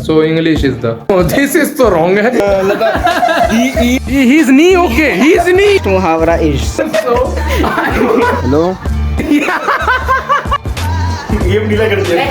so English is the. Oh, this is so wrong. He's knee, okay. He's knee. मुहावरा इश hello ये नीला कर दिया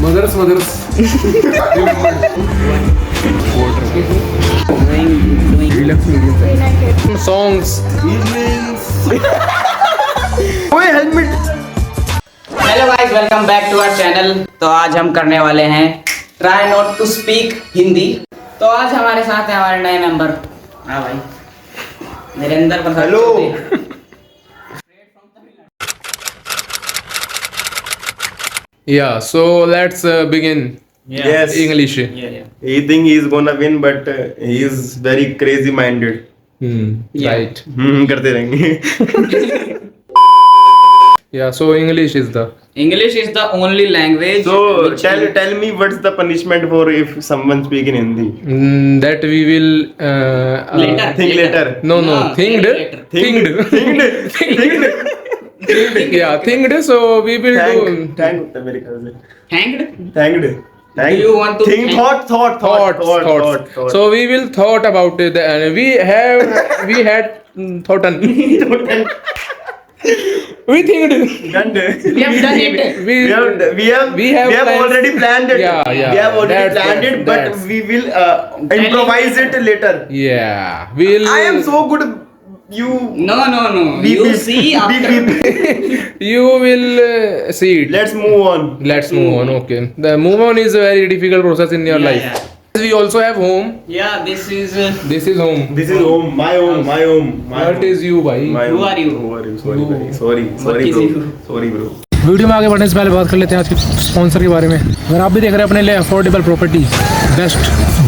Mothers. Songs. ओए helmet hello guys welcome back to our channel. तो आज हम करने वाले हैं try not to speak Hindi. तो आज हमारे साथ है हमारे नए मेंबर। हाँ भाई Narendra Prasad. Hello Yeah, so let's begin. Yes. English. he think he is gonna win but he is very crazy minded Yeah. Right. करते रहेंगे Yeah, so English is the. English is the only language. so tell me what's the punishment for if someone speak in Hindi That we will. Later. think later No, think thinked. later. Thinked. Yeah, thinked. So we will do. thank होता है मेरे ख्याल से Hanged? thanked Do you want to think thank- thought Thoughts. So we will thought about it. And we had thoughten. We thinked. done We have done it. We have plans. already planned it Yeah. we have already planned it but that's- we will improvise it later Yeah, we'll. I am so good you No. Beep, You beep. see after. Beep, beep. You will see it. Let's move on Let's move on. Okay. The move on is a very difficult process in your Yeah, life. yeah. We also have home. Yeah, this is. This is home. this is home my home What is you, bhai? Who are you? sorry Who? buddy sorry is bro you? sorry bro video में आगे बढ़ने से पहले बात कर लेते हैं आज के स्पॉन्सर के बारे में। अगर आप भी देख रहे हैं अपने लिए affordable property, best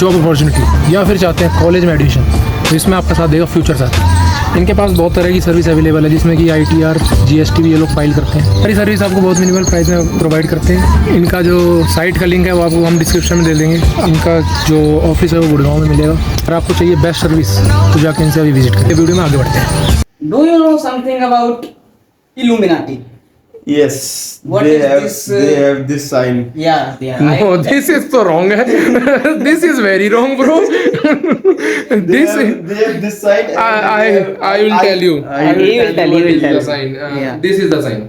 job opportunity या फिर चाहते हैं कॉलेज में एडमिशन, तो इसमें आपका साथ देगा फ्यूचर साथ। इनके पास बहुत तरह की सर्विस अवेलेबल है जिसमें कि ITR GST भी ये लोग फाइल करते हैं। सारी सर्विस आपको बहुत मिनिमल प्राइस में प्रोवाइड करते हैं। इनका जो साइट का लिंक है वो आपको हम डिस्क्रिप्शन में दे देंगे। इनका जो ऑफिस है वो गुड़गांव में मिलेगा। अगर आपको चाहिए बेस्ट सर्विस तो जाके इनसे अभी विजिट करें। वीडियो में आगे बढ़ते हैं। Do you know something about Illuminati? yes What they is have this, they have this sign Yeah. No, this is so wrong. This is very wrong, bro. they have this sign and I will tell you. I I will will tell you what is the sign. Yeah. This is the sign.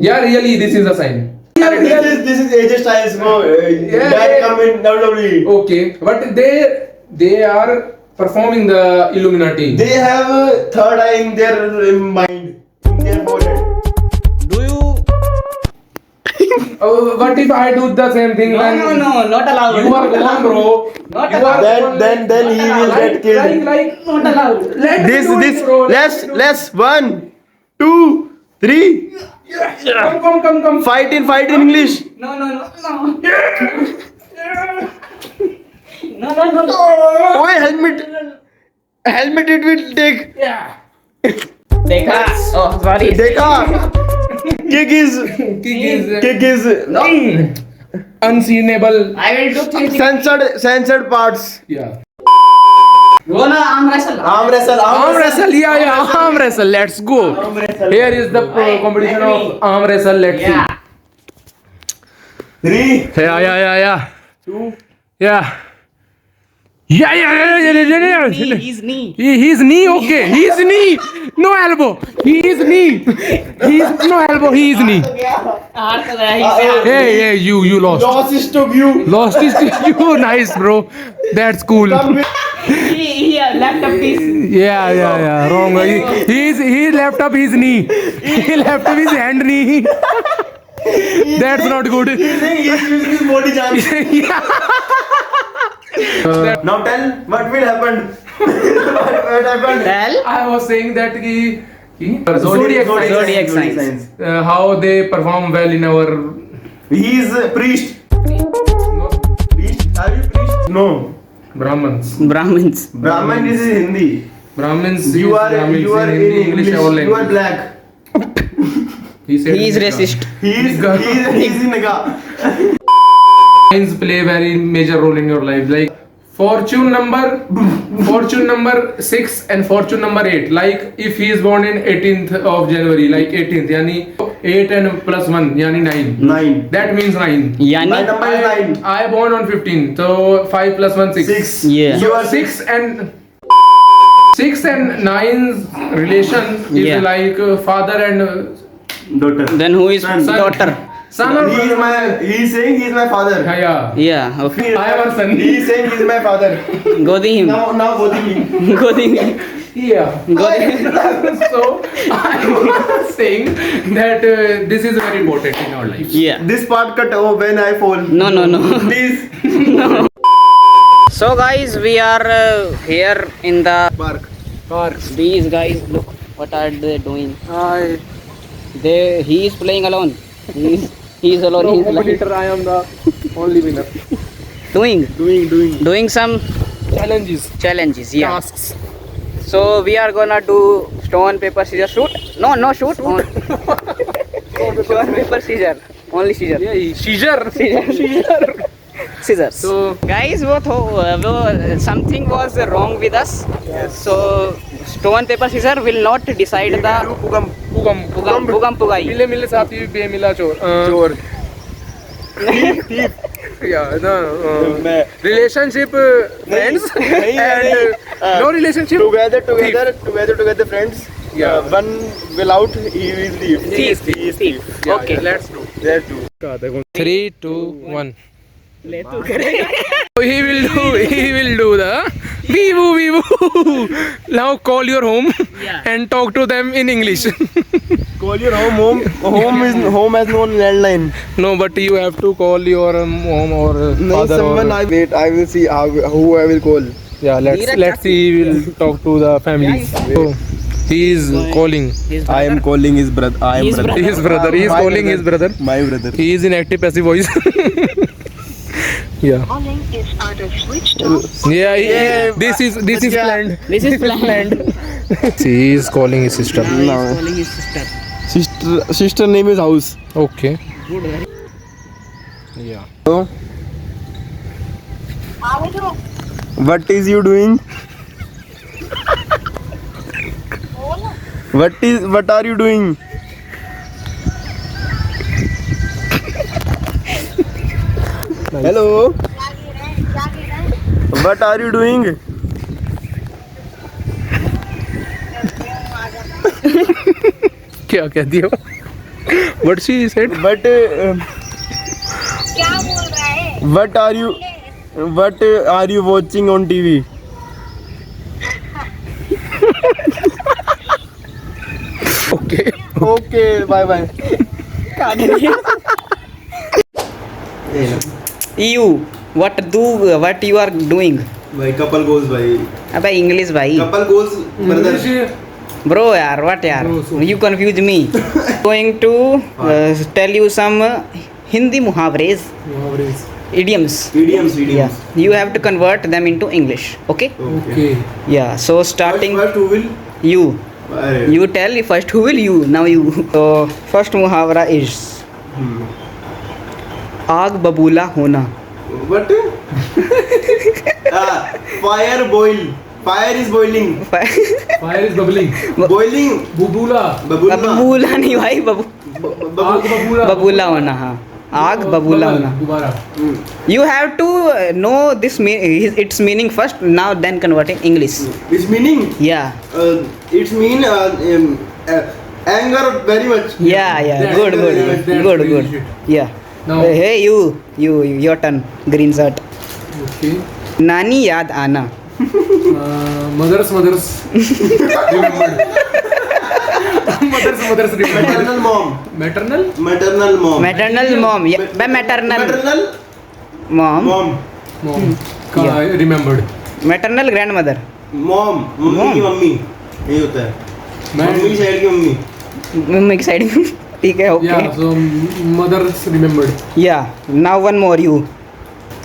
Yeah, really, this is the sign. this is AJ Styles bro Yeah, that yeah. come in WWE Okay, but they are performing the Illuminati. they have a third eye in their mind in their forehead What if I do the same thing? then No, not allowed. You are gone, bro. Not You are Then- gone. then he will get killed. Like, Not allowed. let me this do this it, bro. let's 1 2 3 Come. fight in English No. No. oh helmet it will take देखा? Oh, sorry. dekha kick is Unseenable. I will do three things. censored parts Yeah. Go na arm wrestle. arm wrestle Arm wrestle. Yeah. Arm wrestle. Let's go. Arm wrestle. Here is the competition of arm wrestle. Let's Yeah. see 3 Yeah. 2 Yeah. He's knee. He's knee, okay. He's knee. No elbow. He's knee. He's no elbow. He's knee. हार तो गया ही से। Hey, you lost. loss is to you Lost is you. Nice, bro. That's cool. come with He left a piece. Yeah. Wrong. He left up his knee. He left up his hand knee. That's not good. he's using his body jam now tell what will happen what happened Tell. I was saying that Zodiac signs. How they perform well in our. he is a priest No, priest are you priest no Brahmins. Brahmins. Brahman is in Hindi Brahmins. you are Brahmins in English all you are language. black He said He is racist. he is in Naga Signs play very major role in your life. Like fortune number 6 and fortune number 8. Like if he is born in 18th of January, like 18th, yani 8 and plus 1 yani 9. 9. That means 9. My यानी number is 9. I born on 15. So 5 plus 1 6. 6. Yeah. You are 6 and 9's relation is Yeah. like father and daughter. then who is Son. daughter? son or He is saying he is my father. yeah. Yeah, okay. I am her son. He is saying he is my father. Godi him. Now bothing him. Godi him. Yeah. Godi. So I was saying that this is very important in our life. Yeah. This part cut when I fall. No. Please. So guys, we are here in the Park. Park. these guys. Look, what are they doing? He is playing alone. He is alone. He is like Competitor, I am the only winner. doing some Challenges. yeah. Tasks. So we are gonna do stone paper scissors shoot. No shoot. Stone paper scissors. Only scissors. Yeah, seizure. Scissors. So Guys, something was wrong with us. So stone paper scissors will not decide the pugam pugai. मिले साथी बेमिला चोर Chor. yeah no relationship friends and no relationship Together friends. Yeah. One will out, he will leave. Thief. yeah, Okay. let's do Let's do. 3 2 1 he will do the Vivu. Now call your home and talk to them in English. Call your home. Home has no landline. No, but you have to call your mom or No, father someone or I wait. I will see who I will call. yeah. Let's see. He will talk to the family. So, he is calling I am calling his brother. I am His brother. brother. his brother. He is My calling his brother. My brother. He is in active passive voice. yeah. Calling is either switched off. Yeah. This is planned. This is planned. He is calling his sister. He is No. calling his sister. Sister name is House. Okay. Good. Yeah. So, what is you doing? What are you doing? Hello. What are you doing? क्या कह दिया? What she said? What क्या बोल रहा है? what are you watching on TV? Okay. Okay, bye bye. You what you are doing? भाई couple goals भाई. अबे इंग्लिश भाई. Couple goals brother. Bro यार, what यार? Bro, so- You confuse me. Going to tell you some Hindi muhavres, idioms. Idioms. Yeah. You have to convert them into English. Okay? Okay. Yeah. So starting First who will? you. अरे. You tell first who will you. Now you. So first muhavra is आग बबूला होना. What? Fire boil. Fire is boiling. Fire is bubbling. Boiling. Bubula. Babulna. बबूला नहीं भाई आग बबूला. बबूला होना. हाँ, आग बबूला होना. दोबारा. You have to know this its meaning first. Now then convert in English. Its meaning. Yeah. It's mean anger very much. Yeah. That's Good. really shit. Yeah. Now- Hey you, your turn. Green shirt. Okay. नानी याद आना. Mothers remembered. Mothers remembered. Maternal mom. Maternal? Maternal mom. Maternal mom. Yeah. by maternal Maternal mom. mom. Mom. Yeah. Remembered. Maternal grandmother. Mom. Mummy की mummy. यही होता है. Mummy की side की mummy. Mummy की साइड. ठीक है. Yeah, Okay. so mothers remembered. Yeah. Now one more you.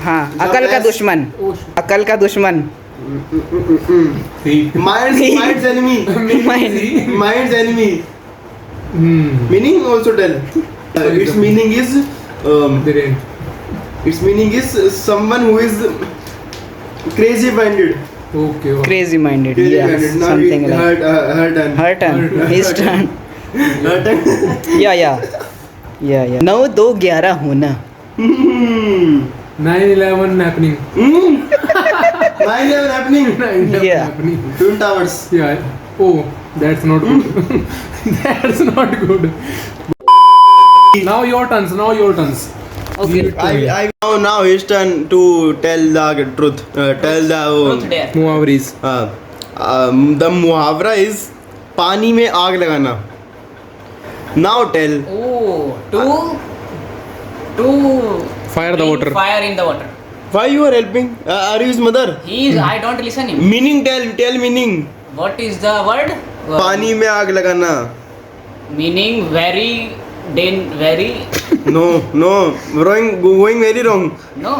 हाँ. अकल का दुश्मन. Oh, अकल का दुश्मन. see. Mind's enemy. Mind's enemy. Meaning also tell. Its meaning is Didn't. its meaning is someone who is crazy minded. Okay. Crazy minded. Crazy Yeah. minded. Now Something like. her turn. Her turn. His turn. या 9-2-11 होना 9/11 happening. 9/11 happening. 9/11 Yeah. happening. Twin Towers. Yeah. Oh, that's not good. That's not good. Now your turns. Okay. Now his turn to tell the truth. Tell the Truth dare. Muhawaris. the muhavra is पानी में आग लगाना. Now tell. Oh, to Fire the bring water. Fire in the water. Why you are helping? Are you his mother? I don't listen him. Meaning tell meaning. What is the word? पानी में आग लगाना. Meaning very No, going very wrong. no.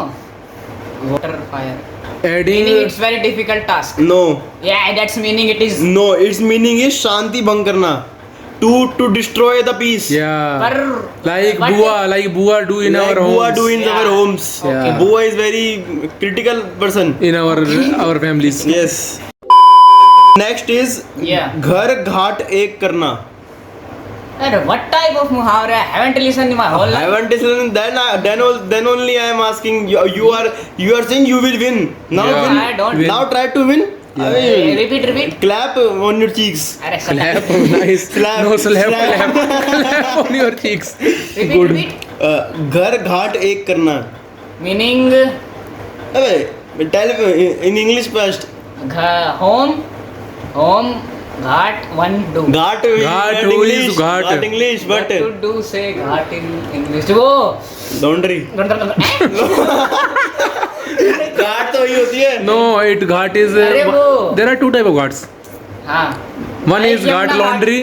Water fire. Adding. Meaning it's very difficult task. No, Yeah, that's meaning it is. no. Its meaning is शांति भंग करना. To destroy the peace. Yeah. But Like Bua do in Like our Bua homes. do in our Yeah. homes. Okay. Bua is very critical person. In our families. Yes. Next is Yeah. घर घाट एक करना. What type of muhavra? I haven't listened in my whole I life. want to listen. Then only I am asking. You are saying you will win. Now Yeah. win. I don't. Now try to win. I mean, Repeat. clap on your cheeks. Arre, Clap. Nice. Slap. No slap. Slap. Clap on your cheeks. Repeat. घर घाट एक करना. Meaning अबे tell in English first. home, ghat, 1, 2. Ghat Ghat, not who is English. Ghat? Not English, What but to do say ghat in English? Go. laundry. घाट तो वही होती है. No, ghat is. अरे वो. There are two type of ghats. हाँ. One is Yamuna ghat ghat. laundry,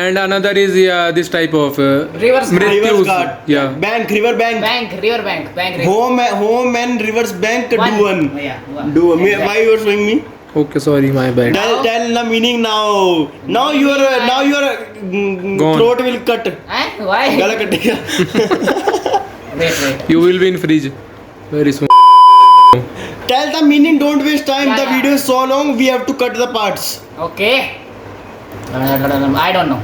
and another is this type of. Reverse ghat. Reverse Mrityus. Ghat. Yeah. Bank, river bank. River bank. Home and reverse bank do one. Yeah, one. Do one. Why you are showing me? Okay, sorry, my bad. Tell the meaning now. Now your Gone. throat will cut. Why? गला कटेगा. Wait. You will be in fridge very soon. Tell the meaning. Don't waste time. The Yeah. video is so long. We have to cut the parts. Okay. I don't know.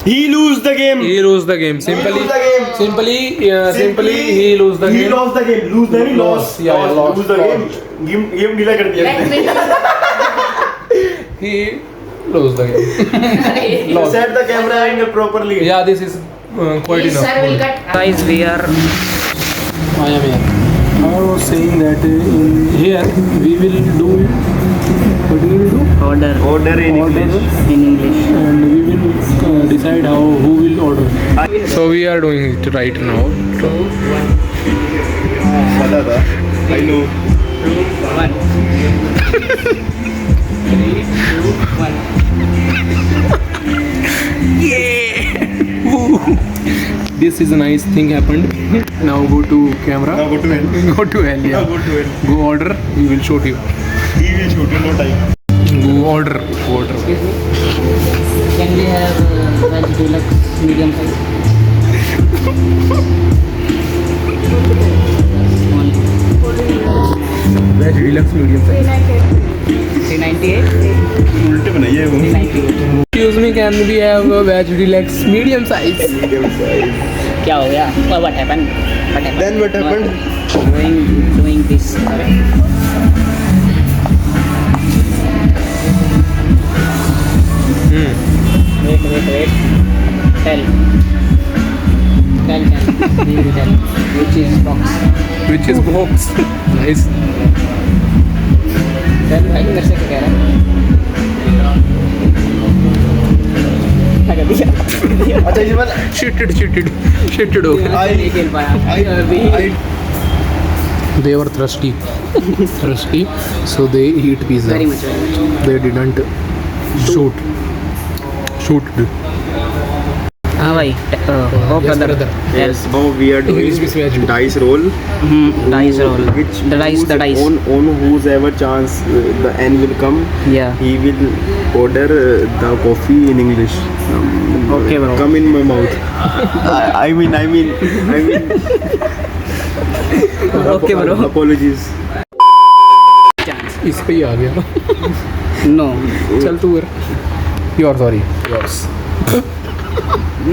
He lose the game. He lose the game. Simply lose the game. Simply he lose the He game. lost the game. Lose the game. Lost. Yeah, lost. Lose the game. Game ढीला कर दिया. Let me. He lose the game. Lost. Set the camera angle properly. Yeah, this is quite Please, enough. sir will cut. Guys, we are. I am here. I was saying that in here we will do. What we will do? Order Order in English. in English. And we will decide who will order. So we are doing it right now. पता था. I know. 2, 1. 3, 2, 1. This is a nice thing happened. Now go to camera. Now go to hell. Go to hell. Now Yeah. go to hell. Go order. We will shoot you. He will shoot you. No time. Go order. Order. Can we have veg deluxe medium size? Veg deluxe medium size. 398. उल्टे बनाइए वो. 398. Excuse me, can we have a veg deluxe medium size? क्या हो गया? What happened? Then what happened? Doing this. Wait. Tell. We will tell. Which is box? Which is box. Nice. Tell भाई मेरे से क्या कह रहा है? लगा दिया. अच्छा ये वाला. Shitted. Okay. नहीं खेल पाया. They were thirsty, so they eat pizza. Very much. They didn't shoot. हाँ भाई. Oh Yes, brother. brother. Yes, now we are English with veg. doing dice roll. Dice roll. Which The dice. on whosever chance the N will come, Yeah. he will order the coffee in English. Okay, bro. Come in my mouth. I mean. Okay, bro. Apologies. इस पे ही आ गया. No. चल तू कर. Yours.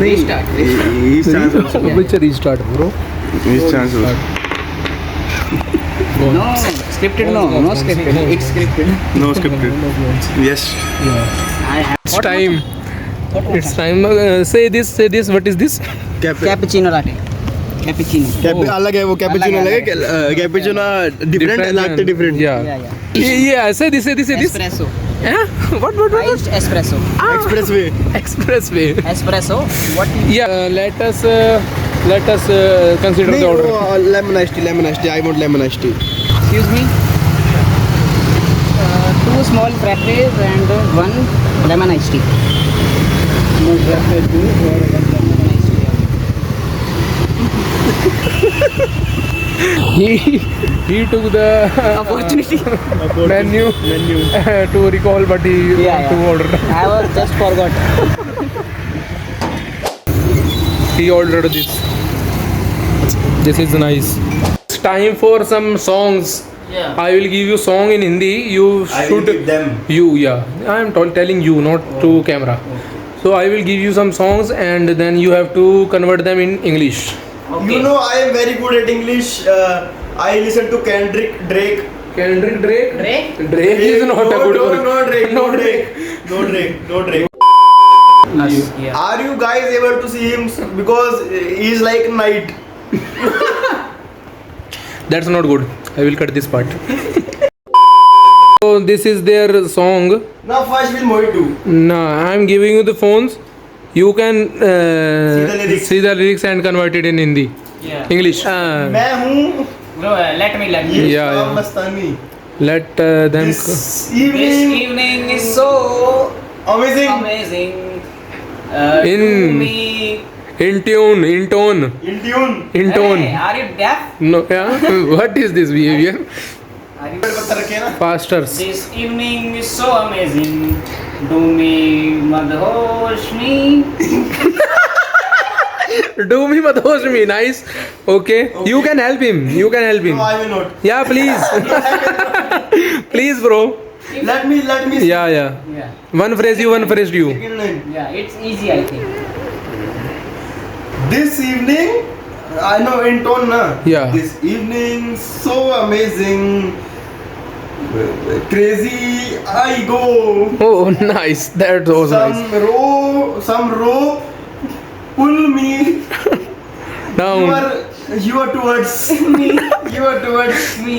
Restart. Each chance also. Which restart, bro? Each chance also. No scripted. No scripted. It's scripted. No scripted. Yes. I have. It's time. It's time. Say this. What is this? Cappuccino latte. Cappuccino. अलग है वो cappuccino अलग है cappuccino different लगते different Yeah. Yeah. Say this. Espresso. Yeah. What? Iced espresso. Expressway Expressway. Espresso. What? Yeah. Let us consider the order. Lemon ice T I want lemon ice tea Excuse me. 2 small frappes and 1 lemon iced tea. Small frappe 2 or 1 lemon iced tea. He took the Opportunity. menu to recall, but he want to order. I was just forgot. He ordered this. This is nice. It's time for some songs. Yeah. I will give you song in Hindi. You should. them You, yeah. I am telling you, not to camera. So I will give you some songs, and then you have to convert them in English. Okay. You know I am very good at English. I listen to Kendrick Drake. Kendrick Drake. Drake? Is not a good word. No Drake. No Yeah. Are you guys able to see him? Because he's like night. That's not good. I will cut this part. So this is their song. Now first we'll move it to. Nah, I am giving you the phones. You can See the lyrics. see the lyrics and convert it in Hindi. Yeah. English. मैं हूँ Bro, let me. ये Yeah, शाम yeah. Mastani. Let them. This This evening evening is so amazing. amazing. In- To me. In tune, in tone, In tune. in tone. Hey, are you deaf? No, yeah. What is this behavior? Are you? पत्थर रखे ना. Pastors. This evening is so amazing. Do me madhosh me. Do me madhosh me. Nice. Okay. You can help him. You can help him. No, I will not. Yeah, please. Please, bro. Let me. Yeah, yeah. Yeah. One phrase you, one phrase you. Second line. Yeah, it's easy, I think. This evening, I know in tone na. Yeah. This evening so amazing. Crazy I go. Oh, nice. That was nice. Some rope pull me. Down. You are towards me. You are towards Me.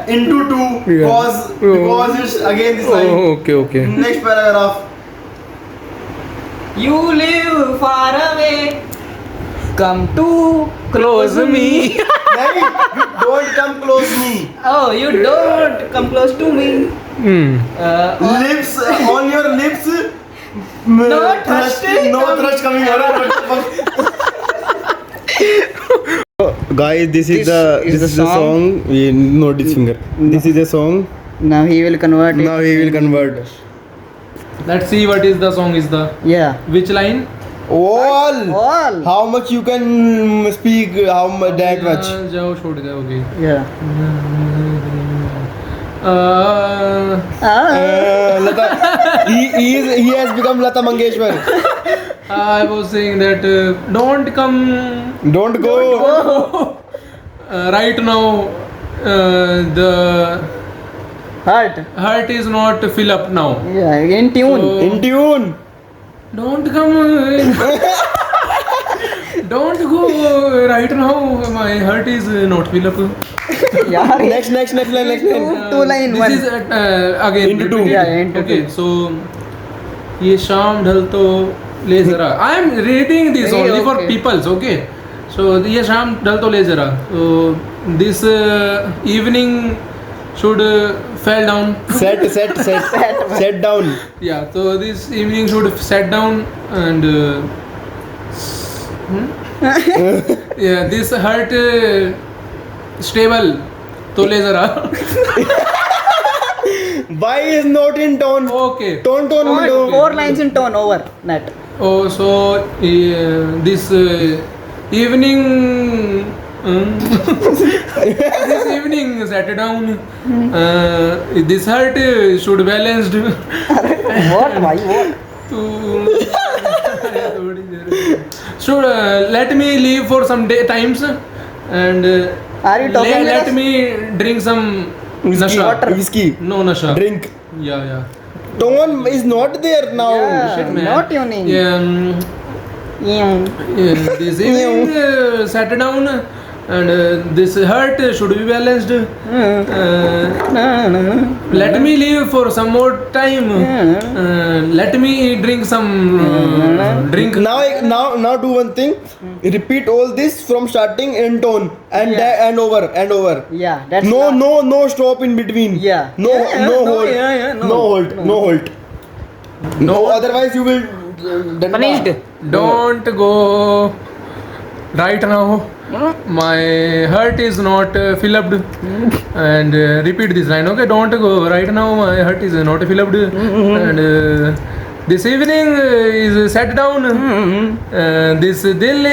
into two. Yeah. Because it's again this line. Oh, okay. Next paragraph. You live far away. Come to close me. Nahi, you don't come close me. Oh, you don't come close to me. Hmm. Lips on your lips. No thrust No thrust coming out. Guys, this is the song. We know this finger. This is the song. Now he will convert it. Now he will convert. Let's see what is the song is the. Yeah. Which line? All. All. How much you can speak? How much that much? जाओ छोड़ दे okay. Yeah. Lata. He has become Lata Mangeshwar. I was saying that don't come Don't go. right now. The heart is not fill up now. Yeah. In tune. So, In tune. don't come. Don't go right now. My heart is not fill up. Yeah. Next line. Two line This one. is again Into two. repeated. Yeah, into okay, two. so ये शाम ढल तो ले जरा. I am reading this Hey, only for okay. peoples. Okay, so ये शाम ढल तो ले जरा. So this evening should fell down. Set down. Yeah, so this evening should set down and yeah, this heart stable तो ले जरा. Why is not in tone? Okay. Tone. Four lines in tone over that. Oh, so this evening, this evening sat down. This heart should balanced. What? Why? What? To should let me leave for some day times and Are you talking with let us? me drink some nasha. Whiskey. No nasha. Drink. Yeah. Tone is not there now. Shit, man. Not tuning. Yeah, this evening sat down and this heart should be balanced. Let me leave for some more time. Let me drink some drink. Now do one thing. Repeat all this from starting in tone and and over. Yeah, that's No stop in between. Yeah. No hold. No. No hold. No, otherwise you will punished. Don't go right now. My heart is not filled. And repeat this line, okay? Don't go right now. My heart is not filled. And this evening is sat down. This dil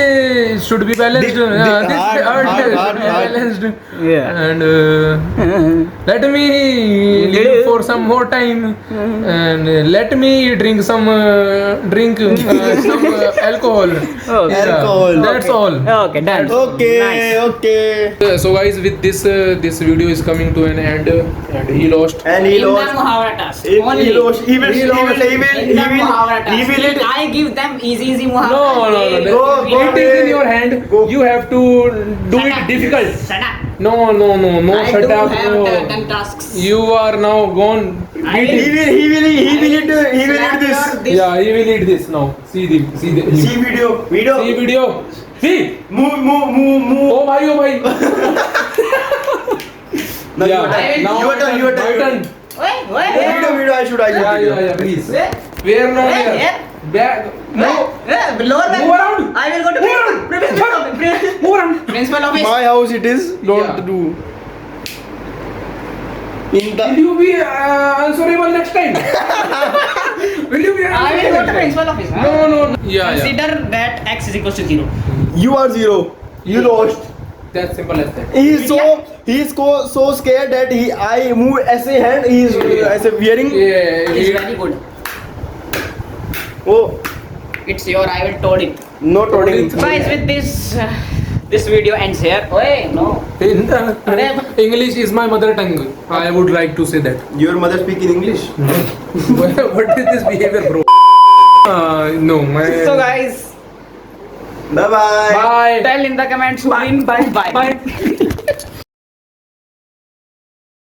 should be balanced. This heart should be heart. balanced. Yeah. And let me live for some more time. And let me drink some some alcohol. Okay. Yeah, Alcohol. that's all. Okay, done. Okay. So guys, with this this video is coming to an end, and he lost. And he In the lost. Muhavara task. He Only. lost. He will In the Muhavara task. reveal it. I give them easy Muhavara. No. Go It is in your hand. You have to do it difficult. Shut up. No. I Shut do up. have No. 10 tasks. You are now gone. I Eat it. He will eat this. Yeah, he will eat this now. See the. See video. See video. See. Move. Oh bhai. Now Yeah. Now your turn. my turn. Wait. Video. I should. Yeah. Please. Where now? Here. Back. No. Lower back. Move around. I will go to principal office. Move around. Principal office. My house it is. Don't Yeah. do. In Will the you be answerable next time? Will you be I will go to answerable? principal office. huh? No. Yeah. Consider that x is equals to 0. you are 0. You lost. That's simple as that. He is so scared that I move as a hand. He is as a wearing. Yeah. It's very good. Oh, It's your. I will told it. no todding. Guys, with this video ends here. Wait, no. English is my mother tongue. I would like to say that. Your mother speak in English. What is this behavior, bro? No, my. So guys, Bye bye. Bye. tell in the comments who win. Bye. Bye.